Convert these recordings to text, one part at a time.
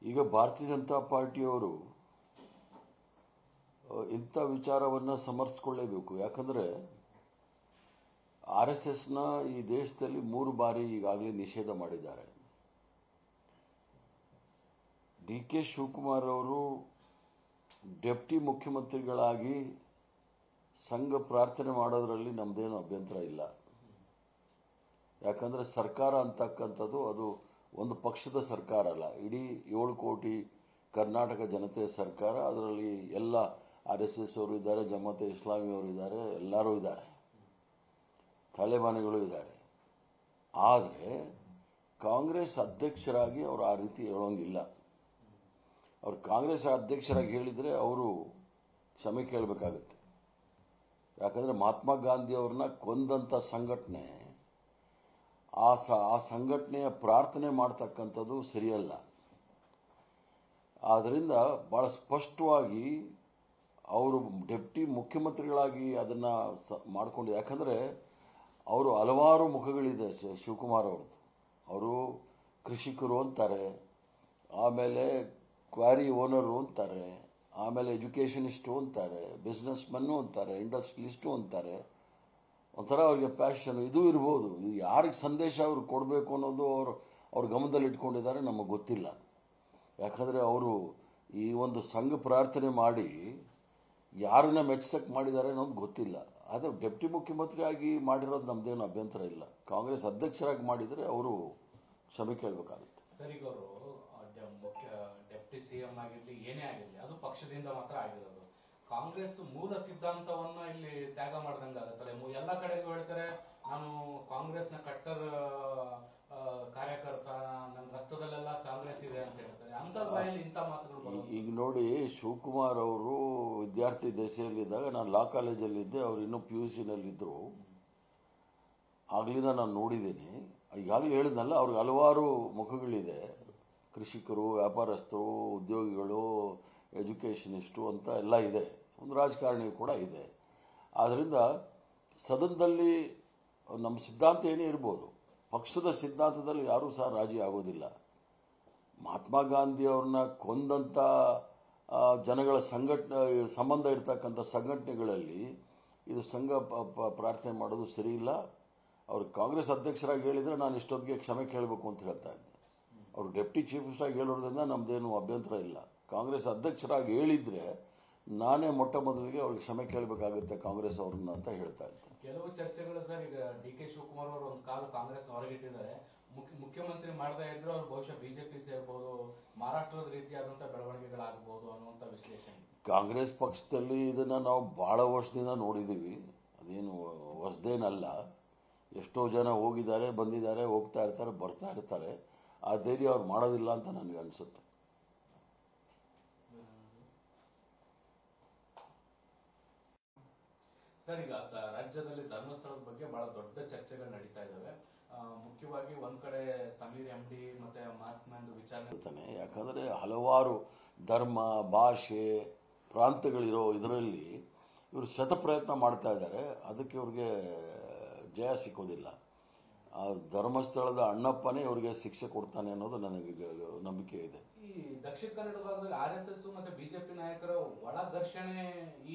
ಈಗ ಭಾರತೀಯ ಜನತಾ ಪಾರ್ಟಿಯವರು ಇಂಥ ವಿಚಾರವನ್ನು ಸಮರ್ಥಿಸಿಕೊಳ್ಳಲೇಬೇಕು. ಯಾಕಂದರೆ RSSನ ಈ ದೇಶದಲ್ಲಿ 3 ಬಾರಿ ಈಗಾಗಲೇ ನಿಷೇಧ ಮಾಡಿದ್ದಾರೆ. DK ಶಿವಕುಮಾರ್ ಅವರು ಡೆಪ್ಟಿ ಮುಖ್ಯಮಂತ್ರಿಗಳಾಗಿ ಸಂಘ ಪ್ರಾರ್ಥನೆ ಮಾಡೋದರಲ್ಲಿ ನಮ್ಮದೇನು ಅಭ್ಯಂತರ ಇಲ್ಲ. ಯಾಕಂದರೆ ಸರ್ಕಾರ ಅಂತಕ್ಕಂಥದ್ದು ಅದು ಒಂದು ಪಕ್ಷದ ಸರ್ಕಾರ ಅಲ್ಲ, ಇಡೀ 7 ಕೋಟಿ ಕರ್ನಾಟಕ ಜನತೆಯ ಸರ್ಕಾರ. ಅದರಲ್ಲಿ ಎಲ್ಲ RSS ಅವರು ಇದ್ದಾರೆ, ಜಮಾತೆ ಇಸ್ಲಾಮಿ ಅವರು ಇದ್ದಾರೆ, ಎಲ್ಲರೂ ಇದ್ದಾರೆ, ತಾಲಿಬಾನಿಗಳು ಇದ್ದಾರೆ. ಆದರೆ ಕಾಂಗ್ರೆಸ್ ಅಧ್ಯಕ್ಷರಾಗಿ ಅವರು ಆ ರೀತಿ ಹೇಳೋಂಗಿಲ್ಲ. ಅವರು ಕಾಂಗ್ರೆಸ್ ಅಧ್ಯಕ್ಷರಾಗಿ ಹೇಳಿದರೆ ಅವರು ಕ್ಷಮೆ ಕೇಳಬೇಕಾಗುತ್ತೆ. ಯಾಕಂದರೆ ಮಹಾತ್ಮ ಗಾಂಧಿ ಅವ್ರನ್ನ ಕೊಂದಂಥ ಸಂಘಟನೆ, ಆ ಸಂಘಟನೆಯ ಪ್ರಾರ್ಥನೆ ಮಾಡ್ತಕ್ಕಂಥದ್ದು ಸರಿಯಲ್ಲ. ಆದ್ದರಿಂದ ಭಾಳ ಸ್ಪಷ್ಟವಾಗಿ ಅವರು ಡೆಪ್ಟಿ ಮುಖ್ಯಮಂತ್ರಿಗಳಾಗಿ ಅದನ್ನು ಮಾಡಿಕೊಂಡು, ಯಾಕಂದರೆ ಅವರು ಹಲವಾರು ಮುಖಗಳಿದೆ ಶಿವಕುಮಾರ್ ಅವ್ರದ್ದು. ಅವರು ಕೃಷಿಕರು ಅಂತಾರೆ, ಆಮೇಲೆ ಕ್ವಾರಿ ಓನರು ಅಂತಾರೆ, ಆಮೇಲೆ ಎಜುಕೇಷನಿಸ್ಟು ಅಂತಾರೆ, ಬಿಸ್ನೆಸ್ ಮನ್ನು ಅಂತಾರೆ, ಇಂಡಸ್ಟ್ರಿಯಲಿಸ್ಟು ಅಂತಾರೆ. ಒಂಥರ ಅವ್ರಿಗೆ ಪ್ಯಾಷನ್ ಇದು ಇರ್ಬೋದು. ಇದು ಯಾರಿಗೆ ಸಂದೇಶ ಅವ್ರು ಕೊಡಬೇಕು ಅನ್ನೋದು ಅವ್ರ ಗಮನದಲ್ಲಿ ಇಟ್ಕೊಂಡಿದ್ದಾರೆ ನಮಗೆ ಗೊತ್ತಿಲ್ಲ. ಯಾಕಂದರೆ ಅವರು ಈ ಒಂದು ಸಂಘ ಪ್ರಾರ್ಥನೆ ಮಾಡಿ ಯಾರನ್ನ ಮೆಚ್ಚಕ್ಕೆ ಮಾಡಿದ್ದಾರೆ ಅನ್ನೋದು ಗೊತ್ತಿಲ್ಲ. ಆದರೆ ಡೆಪ್ಟಿ ಮುಖ್ಯಮಂತ್ರಿ ಆಗಿ ಮಾಡಿರೋದು ನಮ್ಮದೇನು ಅಭ್ಯಂತರ ಇಲ್ಲ. ಕಾಂಗ್ರೆಸ್ ಅಧ್ಯಕ್ಷರಾಗಿ ಮಾಡಿದರೆ ಅವರು ಕ್ಷಮೆ ಕೇಳಬೇಕಾಗುತ್ತೆ. ಸರ್, ಈಗ ಅವರು ಡೆಪ್ಟಿ CM ಆಗಿರಲಿ ಏನೇ ಆಗಿರಲಿ ಅದು ಪಕ್ಷದಿಂದ ಮಾತ್ರ ಆಗಿರೋದು. ಕಾಂಗ್ರೆಸ್ ಮೂಲ ಸಿದ್ಧಾಂತವನ್ನ ಇಲ್ಲಿ ತ್ಯಾಗ ಮಾಡ್ದಂಗೆ ಆಗುತ್ತದೆ. ಎಲ್ಲ ಕಡೆಗೂ ಹೇಳ್ತಾರೆ ನಾನು ಕಾಂಗ್ರೆಸ್ನ ಕಟ್ಟರ್ ಕಾರ್ಯಕರ್ತ, ನನ್ನ ರಕ್ತದಲ್ಲೆಲ್ಲ ಕಾಂಗ್ರೆಸ್ ಇದೆ ಅಂತ ಹೇಳ್ತಾರೆ. ಅಂತ ಬಾಯಲ್ಲಿ ಇಂಥ ಮಾತುಗಳು. ಈಗ ನೋಡಿ, ಶಿವಕುಮಾರ್ ಅವರು ವಿದ್ಯಾರ್ಥಿ ದಶೆಯಲ್ಲಿದ್ದಾಗ ನಾನು ಲಾ ಕಾಲೇಜಲ್ಲಿದ್ದೆ, ಅವ್ರು ಇನ್ನೂ PUCನಲ್ಲಿದ್ದರು. ಆಗಲಿಂದ ನಾನು ನೋಡಿದ್ದೀನಿ. ಈಗಾಗಲೇ ಹೇಳಿದ್ನಲ್ಲ, ಅವ್ರಿಗೆ ಹಲವಾರು ಮುಖಗಳಿದೆ. ಕೃಷಿಕರು, ವ್ಯಾಪಾರಸ್ಥರು, ಉದ್ಯೋಗಿಗಳು, ಎಜುಕೇಷನಿಸ್ಟು ಅಂತ ಎಲ್ಲ ಇದೆ. ಒಂದು ರಾಜಕಾರಣಿ ಕೂಡ ಇದೆ. ಆದ್ದರಿಂದ ಸದನದಲ್ಲಿ ನಮ್ಮ ಸಿದ್ಧಾಂತ ಏನೇ ಇರ್ಬೋದು, ಪಕ್ಷದ ಸಿದ್ಧಾಂತದಲ್ಲಿ ಯಾರೂ ಸಹ ರಾಜಿ ಆಗೋದಿಲ್ಲ. ಮಹಾತ್ಮ ಗಾಂಧಿ ಅವ್ರನ್ನ ಕೊಂದಂಥ ಜನಗಳ ಸಂಬಂಧ ಇರತಕ್ಕಂಥ ಸಂಘಟನೆಗಳಲ್ಲಿ ಇದು ಸಂಘ ಪ್ರಾರ್ಥನೆ ಮಾಡೋದು ಸರಿ ಇಲ್ಲ. ಅವರು ಕಾಂಗ್ರೆಸ್ ಅಧ್ಯಕ್ಷರಾಗಿ ಹೇಳಿದರೆ ನಾನು ಇಷ್ಟೊತ್ತಿಗೆ ಕ್ಷಮೆ ಕೇಳಬೇಕು ಅಂತ ಹೇಳ್ತಾ ಇದ್ದೆ. ಅವರು ಡೆಪ್ಟಿ ಚೀಫ್ ಮಿನಿಸ್ಟರ್ ಆಗಿ ಹೇಳೋದ್ರಿಂದ ನಮ್ಮದೇನು ಅಭ್ಯಂತರ ಇಲ್ಲ. ಕಾಂಗ್ರೆಸ್ ಅಧ್ಯಕ್ಷರಾಗಿ ಹೇಳಿದರೆ ನಾನೇ ಮೊಟ್ಟ ಮೊದಲಿಗೆ ಅವ್ರಿಗೆ ಕ್ಷಮೆ ಕೇಳಬೇಕಾಗುತ್ತೆ ಕಾಂಗ್ರೆಸ್ ಅವ್ರನ್ನ ಅಂತ ಹೇಳ್ತಾ ಇದ್ದೆ. ಕೆಲವು ಚರ್ಚೆಗಳು ಸರ್, ಈಗ DK ಶಿವಕುಮಾರ್ ಅವರು ಒಂದು ಕಾಲು ಕಾಂಗ್ರೆಸ್ ಹೊರಗಿಟ್ಟಿದ್ದಾರೆ. ಮುಖ್ಯಮಂತ್ರಿ ಮಾಡದೇ ಇದ್ರು ಅವ್ರು ಬಹುಶಃ ಬಿಜೆಪಿ ಸೇರ್ಬೋದು, ಮಹಾರಾಷ್ಟ್ರದ ರೀತಿಯಾದಂತಹ ಬೆಳವಣಿಗೆಗಳಾಗಬಹುದು ಅನ್ನುವಂಥ ವಿಶ್ಲೇಷಣೆ. ಕಾಂಗ್ರೆಸ್ ಪಕ್ಷದಲ್ಲಿ ಇದನ್ನು ನಾವು ಬಹಳ ವರ್ಷದಿಂದ ನೋಡಿದ್ದೀವಿ. ಅದೇನು ಹೊಸದೇನಲ್ಲ. ಎಷ್ಟೋ ಜನ ಹೋಗಿದ್ದಾರೆ, ಬಂದಿದ್ದಾರೆ, ಹೋಗ್ತಾ ಇರ್ತಾರೆ, ಬರ್ತಾ ಇರ್ತಾರೆ. ಆ ಧೈರ್ಯ ಅವ್ರು ಮಾಡೋದಿಲ್ಲ ಅಂತ ನನಗೆ ಅನಿಸುತ್ತೆ. ಸರ್, ಈಗ ರಾಜ್ಯದಲ್ಲಿ ಧರ್ಮಸ್ಥಳದ ಬಗ್ಗೆ ಬಹಳ ದೊಡ್ಡ ಚರ್ಚೆಗಳು ನಡೀತಾ ಇದ್ದಾವೆ. ಮುಖ್ಯವಾಗಿ ಒಂದ್ ಕಡೆ ಸಮೀರ್ MD ಮತ್ತೆ ಮಾರ್ಕ್ಸ್ಮ್ಯಾನ್ ವಿಚಾರಣೆ. ಯಾಕಂದರೆ ಹಲವಾರು ಧರ್ಮ, ಭಾಷೆ, ಪ್ರಾಂತಗಳಿರೋ ಇದರಲ್ಲಿ ಇವರು ಶತಪ್ರಯತ್ನ ಮಾಡ್ತಾ ಇದ್ದಾರೆ. ಅದಕ್ಕೆ ಇವ್ರಿಗೆ ಜಯ ಸಿಕ್ಕೋದಿಲ್ಲ. ಆ ಧರ್ಮಸ್ಥಳದ ಅಣ್ಣಪ್ಪನೇ ಇವರಿಗೆ ಶಿಕ್ಷೆ ಕೊಡ್ತಾನೆ ಅನ್ನೋದು ನನಗೆ ನಂಬಿಕೆ ಇದೆ. ಈ ದಕ್ಷಿಣ ಕನ್ನಡ ಭಾಗದಲ್ಲಿ RSS ಮತ್ತೆ ಬಿಜೆಪಿ ನಾಯಕರ ಒಳ ಘರ್ಷಣೆ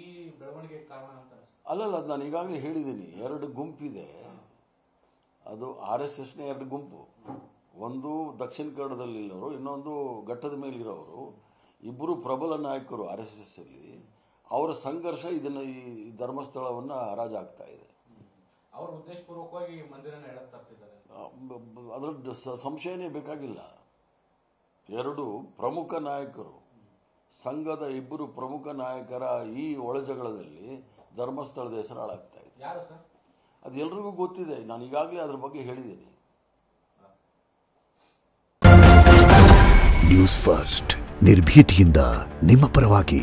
ಈ ಬೆಳವಣಿಗೆಗೆ ಕಾರಣ ಅಂತ ಅಲ್ಲಲ್ಲ, ಅದು ನಾನು ಈಗಾಗಲೇ ಹೇಳಿದ್ದೀನಿ. 2 ಗುಂಪಿದೆ. ಅದು RSSನೇ 2 ಗುಂಪು. ಒಂದು ದಕ್ಷಿಣ ಕನ್ನಡದಲ್ಲಿರೋರು, ಇನ್ನೊಂದು ಘಟ್ಟದ ಮೇಲಿರೋರು. ಇಬ್ಬರು ಪ್ರಬಲ ನಾಯಕರು RSS ಅಲ್ಲಿ. ಅವರ ಸಂಘರ್ಷ ಇದನ್ನು ಈ ಧರ್ಮಸ್ಥಳವನ್ನು ಹರಾಜಾಗ್ತಾ ಇದೆ. ಅವರು ಉದ್ದೇಶಪೂರ್ವಕವಾಗಿ ಮಂದಿರನ ಎಳೆದು ತರ್ತಿದ್ದಾರೆ. ಅದರ ಸಂಶಯನೇ ಬೇಕಾಗಿಲ್ಲ. 2 ಪ್ರಮುಖ ನಾಯಕರು, ಸಂಘದ 2 ಪ್ರಮುಖ ನಾಯಕರ ಈ ಒಳಜಗಳದಲ್ಲಿ ಧರ್ಮಸ್ಥಳದ ಹೆಸರು ಹಾಳಾಗ್ತಾ ಇದೆ. ಯಾರು ಸರ್? ಅದು ಎಲ್ರಿಗೂ ಗೊತ್ತಿದೆ. ನಾನು ಈಗಾಗಲೇ ಅದ್ರ ಬಗ್ಗೆ ಹೇಳಿದ್ದೀನಿ. ನ್ಯೂಸ್ ಫಸ್ಟ್, ನಿರ್ಭೀತಿಯಿಂದ ನಿಮ್ಮ ಪರವಾಗಿ.